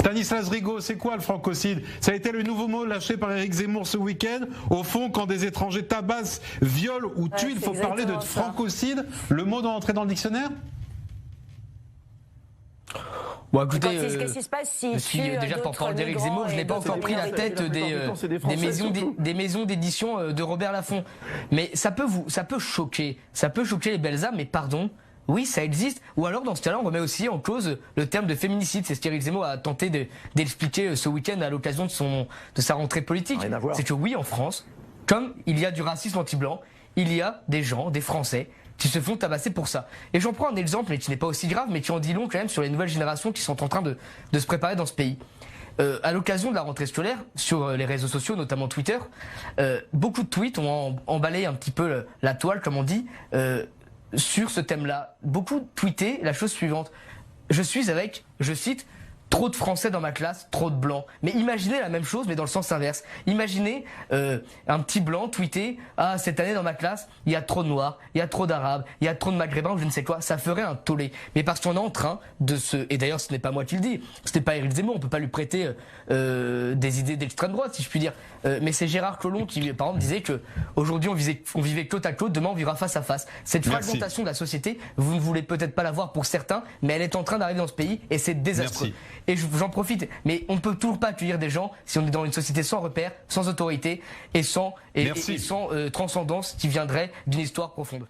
Stanislas Rigaud, c'est quoi le francocide? Ça a été le nouveau mot lâché par Éric Zemmour ce week-end. Au fond, quand des étrangers tabassent, violent ou tuent, il faut parler de francocide. Le mot doit entrer dans le dictionnaire? Bon, écoutez, qu'est-ce qui se passe si déjà pour parler d'Éric Zemmour, je n'ai pas encore pris la tête des maisons d'édition de Robert Laffont. Mais ça peut choquer les belles âmes, mais pardon. Oui, ça existe. Ou alors, dans ce cas-là, on remet aussi en cause le terme de féminicide. C'est ce qu'Éric Zemmour a tenté d'expliquer ce week-end à l'occasion de sa rentrée politique. C'est que oui, en France, comme il y a du racisme anti-blanc, il y a des gens, des Français, qui se font tabasser pour ça. Et j'en prends un exemple, mais qui n'est pas aussi grave, mais qui en dit long quand même sur les nouvelles générations qui sont en train de se préparer dans ce pays. À l'occasion de la rentrée scolaire, sur les réseaux sociaux, notamment Twitter, beaucoup de tweets ont emballé un petit peu la toile, comme on dit, sur ce thème-là. Beaucoup tweetaient la chose suivante. Je suis avec, je cite, trop de Français dans ma classe, trop de Blancs. Mais imaginez la même chose, mais dans le sens inverse. Imaginez un petit Blanc tweeter « Ah, cette année dans ma classe, il y a trop de Noirs, il y a trop d'Arabes, il y a trop de Maghrébins, ou je ne sais quoi. » Ça ferait un tollé. Mais parce qu'on est en train de se... Et d'ailleurs, ce n'est pas moi qui le dis. Ce n'est pas Éric Zemmour. On ne peut pas lui prêter des idées d'extrême droite, si je puis dire. Mais c'est Gérard Collomb qui, par exemple, disait qu'aujourd'hui, on vivait côte à côte, demain, on vivra face à face. Cette fragmentation de la société, vous ne voulez peut-être pas la voir pour certains, mais elle est en train d'arriver dans ce pays et c'est désastreux. Merci. Et j'en profite, mais on ne peut toujours pas accueillir des gens si on est dans une société sans repères, sans autorité et sans transcendance qui viendrait d'une histoire profonde.